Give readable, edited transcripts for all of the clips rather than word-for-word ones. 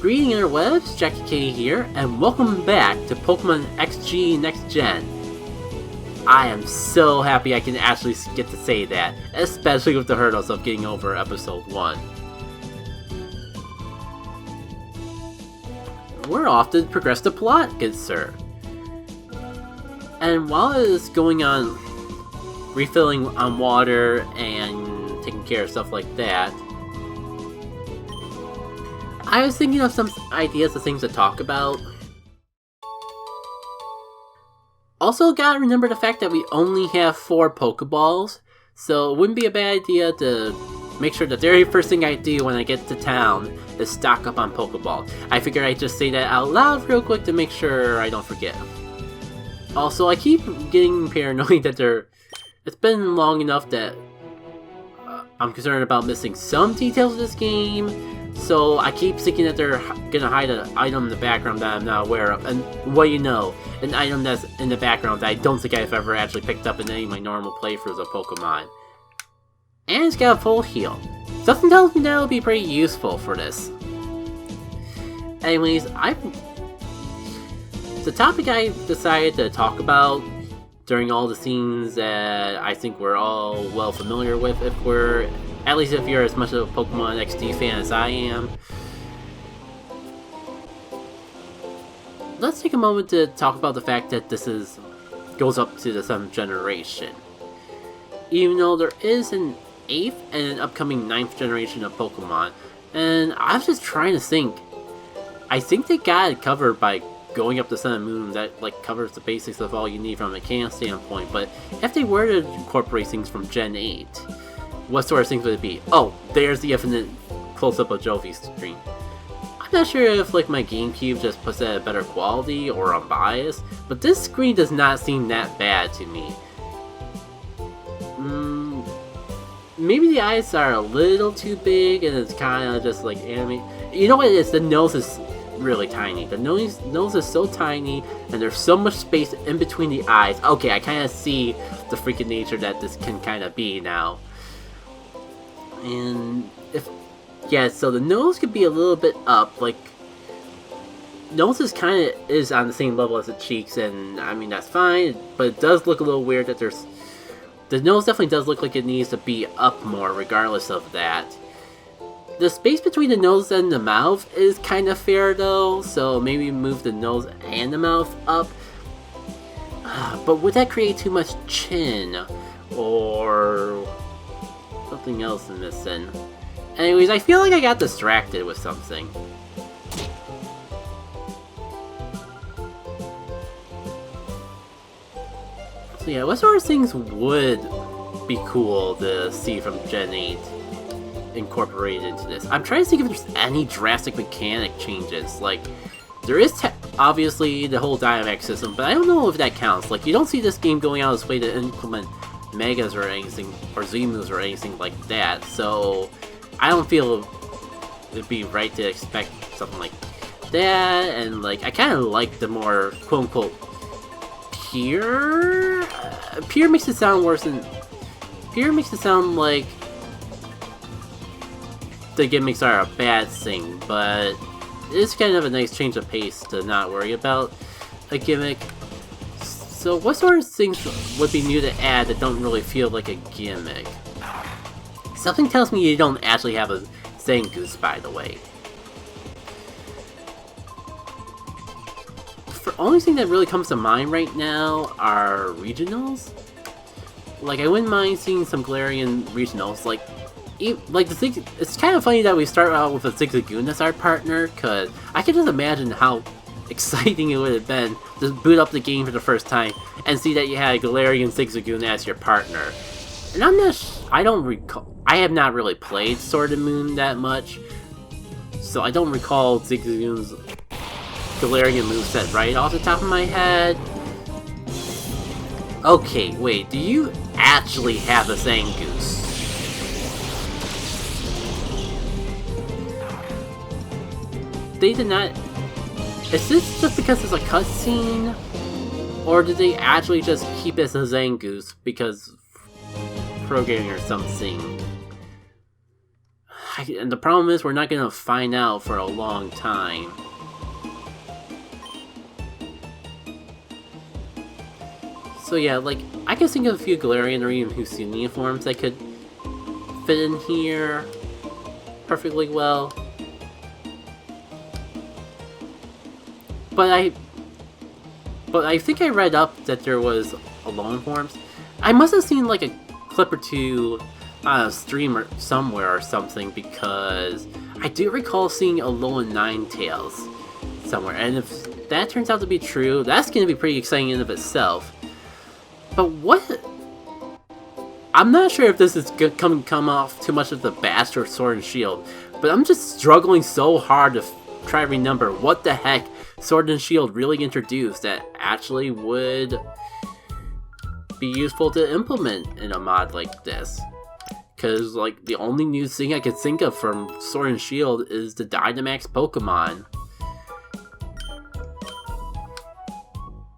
Greeting interwebs, Jackie K here, and welcome back to Pokémon XG Next Gen. I am so happy I can actually get to say that, especially with the hurdles of getting over Episode 1. We're off to progress the plot, good sir. And while it is going on, refilling on water and taking care of stuff like that, I was thinking of some ideas of things to talk about. Also, gotta remember the fact that we only have 4 Pokeballs, so it wouldn't be a bad idea to make sure the very first thing I do when I get to town is stock up on Pokeballs. I figured I'd just say that out loud real quick to make sure I don't forget. Also, I keep getting paranoid that it's been long enough that I'm concerned about missing some details of this game. So I keep thinking that they're gonna hide an item in the background that I'm not aware of, and what do you know, an item that's in the background that I don't think I've ever actually picked up in any of my normal playthroughs of Pokemon. And it's got a full heal. Something tells me that will be pretty useful for this. Anyways, the topic I decided to talk about during all the scenes that I think we're all well familiar with, at least if you're as much of a Pokemon XD fan as I am. Let's take a moment to talk about the fact that this goes up to the 7th generation. Even though there is an 8th and an upcoming 9th generation of Pokemon. And I was just trying to think. I think they got it covered by going up the Sun and Moon that covers the basics of all you need from a mechanic standpoint, but if they were to incorporate things from Gen 8, what sort of things would it be? Oh, there's the infinite close-up of Jovi's screen. I'm not sure if my Gamecube just puts it at a better quality or I'm biased, but this screen does not seem that bad to me. Maybe the eyes are a little too big and it's kind of just anime. You know what it is? The nose is really tiny. The nose is so tiny and there's so much space in between the eyes. Okay, I kind of see the freaking nature that this can kind of be now. And so the nose could be a little bit up, nose is on the same level as the cheeks, and I mean that's fine, but it does look a little weird that the nose definitely does look like it needs to be up more regardless of that. The space between the nose and the mouth is kind of fair though, so maybe move the nose and the mouth up. But would that create too much chin? Or something else I'm missing? Anyways, I feel like I got distracted with something. So yeah, what sort of things would be cool to see from Gen 8 incorporated into this? I'm trying to think if there's any drastic mechanic changes. There is obviously the whole Dynamax system, but I don't know if that counts. You don't see this game going out of its way to implement Megas or anything, or Z-moves or anything like that, so I don't feel it'd be right to expect something like that, and I kind of like the more quote-unquote pure? Pure makes it sound worse than... Pure makes it sound like the gimmicks are a bad thing, but it's kind of a nice change of pace to not worry about a gimmick. So what sort of things would be new to add that don't really feel like a gimmick? Something tells me you don't actually have a Zangoose, by the way. The only thing that really comes to mind right now are regionals. I wouldn't mind seeing some Galarian regionals. It's kind of funny that we start out with a Zigzagoon as our partner, cause I can just imagine how exciting it would have been to boot up the game for the first time and see that you had a Galarian Zigzagoon as your partner. And I don't recall, I have not really played Sword and Moon that much, so I don't recall Zigzagoon's Galarian moveset right off the top of my head. Okay, wait, do you actually have a Zangoose? They did not... Is this just because it's a cutscene? Or did they actually just keep it as a Zangoose because programming or something? And the problem is we're not gonna find out for a long time. So yeah, like, I can think of a few Galarian or even Husinian forms that could fit in here perfectly well. But I think I read up that there was Alolan forms. I must have seen like a clip or two on a stream or somewhere or something, because I do recall seeing Alolan Ninetales somewhere, and if that turns out to be true, that's going to be pretty exciting in and of itself. But what? I'm not sure if this is going to come off too much of the bash or Sword and Shield, but I'm just struggling so hard to try to remember what the heck Sword and Shield really introduced that actually would be useful to implement in a mod like this. Because, like, the only new thing I could think of from Sword and Shield is the Dynamax Pokemon.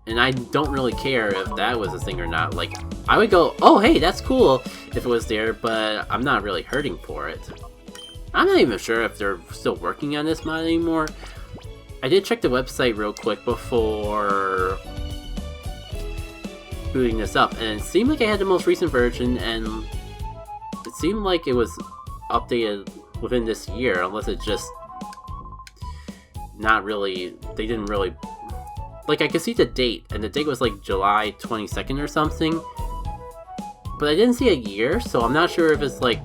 And I don't really care if that was a thing or not. Like, I would go, oh hey, that's cool if it was there, but I'm not really hurting for it. I'm not even sure if they're still working on this mod anymore. I did check the website real quick before booting this up, and it seemed like I had the most recent version, and it seemed like it was updated within this year, unless it just not really, they didn't really, like, I could see the date, and the date was like July 22nd or something, but I didn't see a year, so I'm not sure if it's like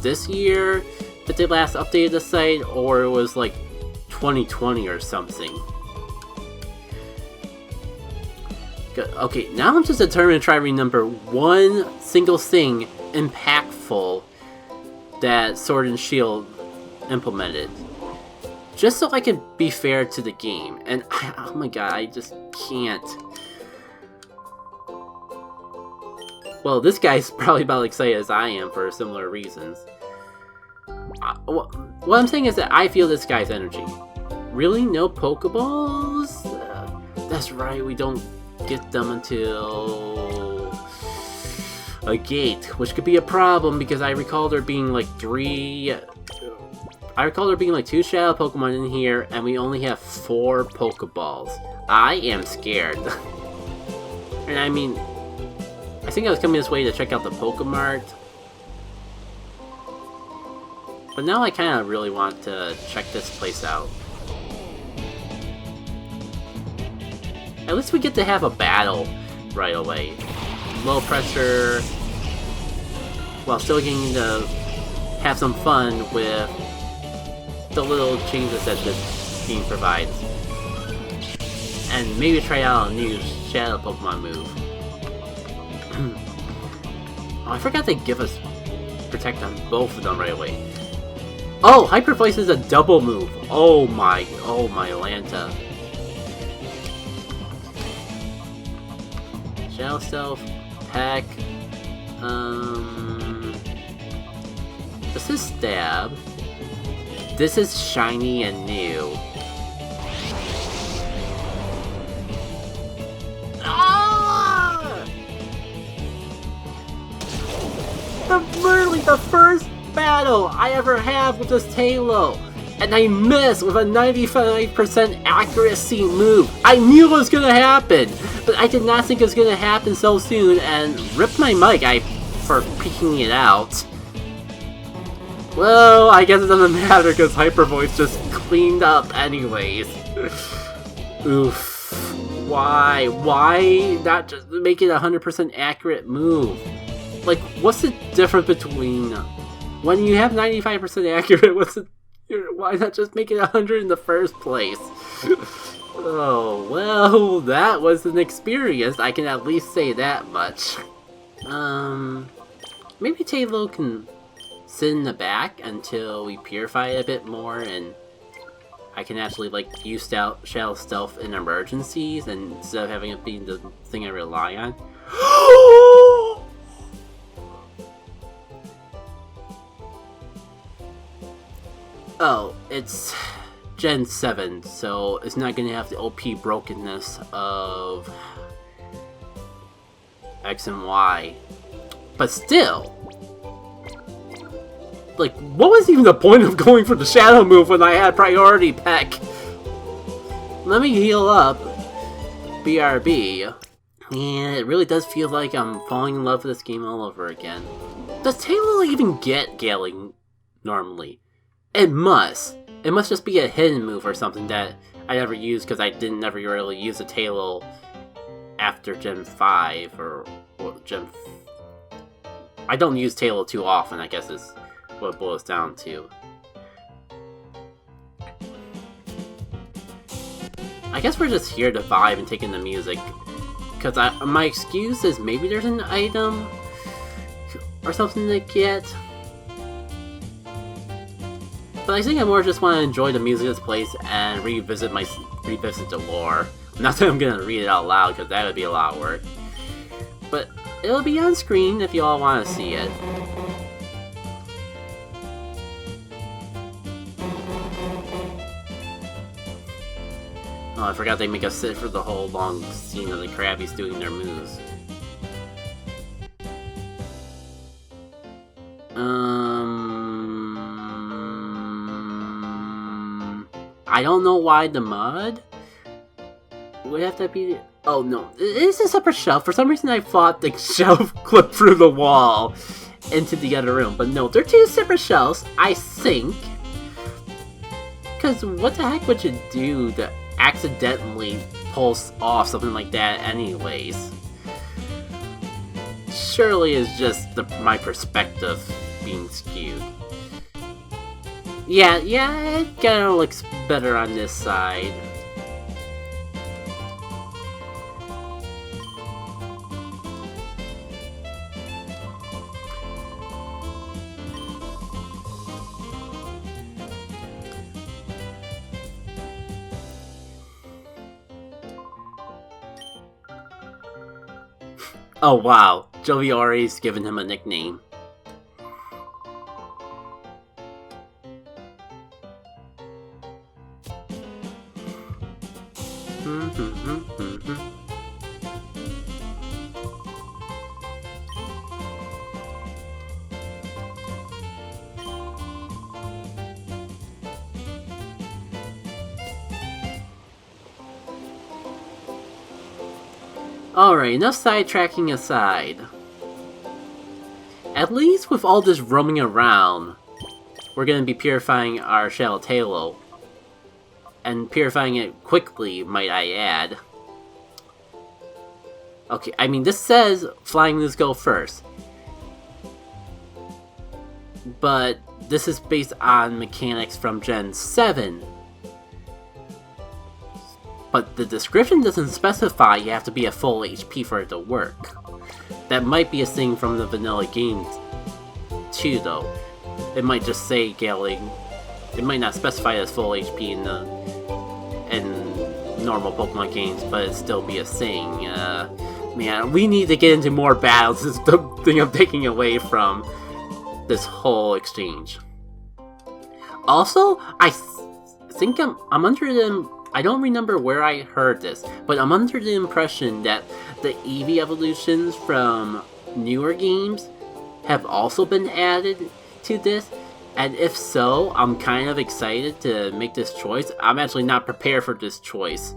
this year that they last updated the site, or it was like 2020 or something. Okay, now I'm just determined to try to remember one single thing impactful that Sword and Shield implemented, just so I can be fair to the game. And oh my god, I just can't. Well, this guy's probably about as excited as I am for similar reasons. What I'm saying is that I feel this guy's energy. Really? No Pokeballs? That's right, we don't get them until a gate, which could be a problem because I recall there being like 2 Shadow Pokemon in here, and we only have 4 Pokeballs. I am scared. And I mean, I think I was coming this way to check out the Pokemart, but now I kind of really want to check this place out. At least we get to have a battle right away. Low pressure, while still getting to have some fun with the little changes that this game provides. And maybe try out a new Shadow Pokemon move. Oh, I forgot to give us Protect on both of them right away. Oh, Hyper Voice is a double move. Oh my Lanta. Shadow Stealth, Peck. This is Stab. This is shiny and new. Ah! Literally the first battle I ever have with this Tailo, and I miss with a 95% accuracy move. I knew it was gonna happen, but I did not think it was gonna happen so soon, and rip my mic for peeking it out. Well, I guess it doesn't matter because Hyper Voice just cleaned up anyways. Oof. Why? Why not just make it a 100% accurate move? Like, what's the difference between when you have 95% accurate, why not just make it 100 in the first place? Oh, well, that was an experience, I can at least say that much. Maybe Tailo can sit in the back until we purify it a bit more, and I can actually, like, use Shadow Stealth in emergencies, and instead of having it be the thing I rely on. Oh, it's Gen 7, so it's not gonna have the OP brokenness of X and Y. But still, Like, what was even the point of going for the shadow move when I had priority peck? Let me heal up. BRB. And it really does feel like I'm falling in love with this game all over again. Does Taylor even get Galing normally? It must. It must just be a hidden move or something that I never used because I didn't never really use a Taylor after Gen 5 or Gen... I don't use Taylor too often, I guess is what it boils down to. I guess we're just here to vibe and take in the music. Because my excuse is maybe there's an item or something to get. But I think I more just want to enjoy the music of this place and revisit the lore. Not that I'm gonna read it out loud because that would be a lot of work. But it'll be on screen if you all want to see it. Oh, I forgot they make us sit for the whole long scene of the Krabbies doing their moves. I don't know why the mud would have to be... Oh no, it is a separate shelf. For some reason I thought the shelf clipped through the wall into the other room. But no, they're two separate shelves, I think. Because what the heck would you do to accidentally pulse off something like that anyways? Surely it's just my perspective being skewed. Yeah, it kinda looks better on this side. Oh wow, Joviori's given him a nickname. Alright, enough sidetracking aside. At least with all this roaming around, we're gonna be purifying our Shelltalo. And purifying it quickly, might I add. Okay, I mean, this says flying moves go first. But this is based on mechanics from Gen 7. But the description doesn't specify you have to be at full HP for it to work. That might be a thing from the vanilla game too, though. It might just say Galing. It might not specify as full HP in normal Pokemon games, but it'd still be a thing. Man, we need to get into more battles. This is the thing I'm taking away from this whole exchange. Also, I think I'm under the... I don't remember where I heard this, but I'm under the impression that the Eevee evolutions from newer games have also been added to this, and if so, I'm kind of excited to make this choice. I'm actually not prepared for this choice.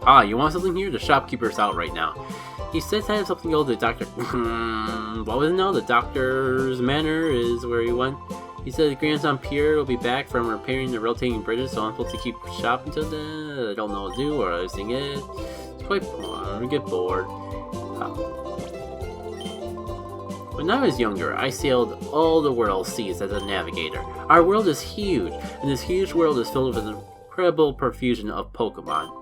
Ah, you want something here? The shopkeeper's out right now. He says I have something to go to the doctor. What was it now? The doctor's manor is where he went. He said the grandson Pierre will be back from repairing the rotating bridges, so I'm supposed to keep shop until then. I don't know what to do or anything. It's quite boring. I get bored. When I was younger, I sailed all the world's seas as a navigator. Our world is huge, and this huge world is filled with an incredible profusion of Pokemon.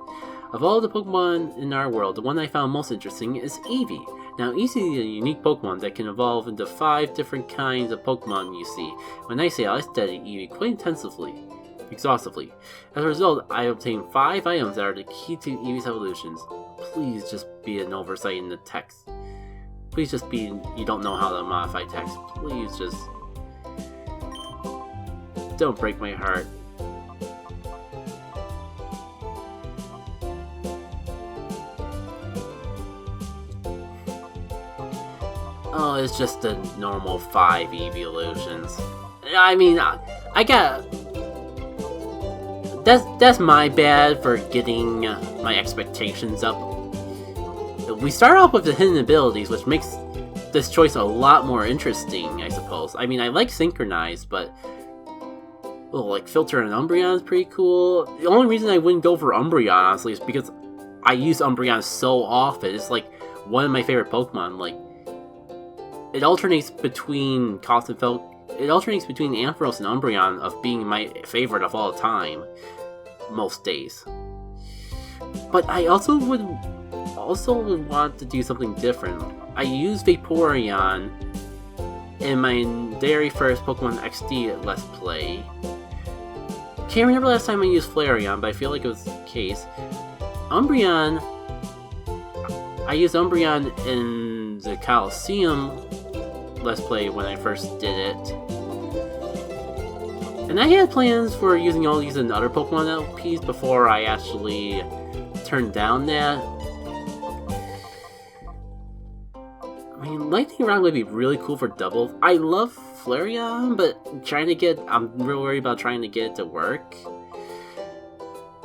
Of all the Pokemon in our world, the one I found most interesting is Eevee. Now, Eevee is a unique Pokemon that can evolve into 5 different kinds of Pokemon you see. When I sail, I study Eevee quite exhaustively. As a result, I obtained 5 items that are the key to Eevee's evolutions. Please just be an oversight in the text. Please just be you don't know how to modify text. Please just... don't break my heart. it's just the normal 5 evolutions. I mean, I got... That's my bad for getting my expectations up. We start off with the hidden abilities, which makes this choice a lot more interesting, I suppose. I mean, I like Synchronize, but... well, like, Filter and Umbreon is pretty cool. The only reason I wouldn't go for Umbreon, honestly, is because I use Umbreon so often. It's like one of my favorite Pokemon. Like, it alternates between it alternates between Ampharos and Umbreon of being my favorite of all time, most days. But I also would want to do something different. I use Vaporeon in my very first Pokemon XD Let's Play. Can't remember last time I used Flareon, but I feel like it was the case. Umbreon, I used Umbreon in the Coliseum Let's Play when I first did it. And I had plans for using all these in other Pokemon LPs before I actually turned down that. I mean, Lightning Round would be really cool for double. I love Flareon, but I'm real worried about trying to get it to work.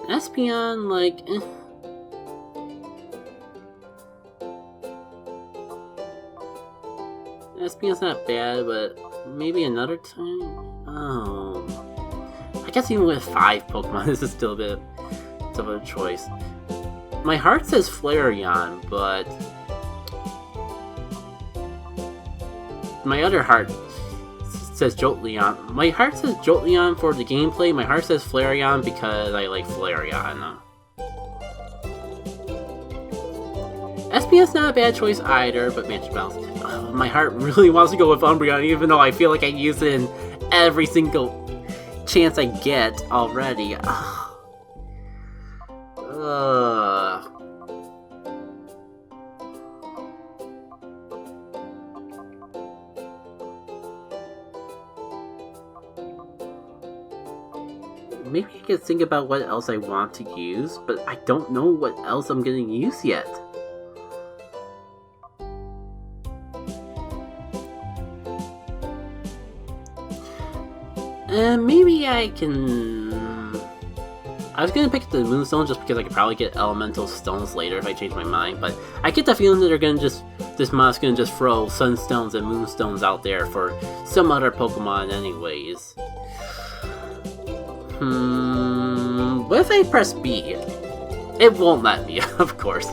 Espeon, like, Espeon's not bad, but maybe another time? Oh. I guess even with 5 Pokemon, this is still a bit of a choice. My heart says Flareon, but my other heart says Jolteon. My heart says Jolteon for the gameplay, my heart says Flareon because I like Flareon. Espeon's not a bad choice either, but Mansion Bounce. My heart really wants to go with Umbreon, even though I feel like I use it in every single chance I get already. Maybe I could think about what else I want to use, but I don't know what else I'm gonna use yet. Maybe I can... I was gonna pick the Moonstone just because I could probably get Elemental Stones later if I change my mind, but I get the feeling that they're gonna this mod's gonna just throw Sunstones and Moonstones out there for some other Pokemon anyways. What if I press B? It won't let me, of course.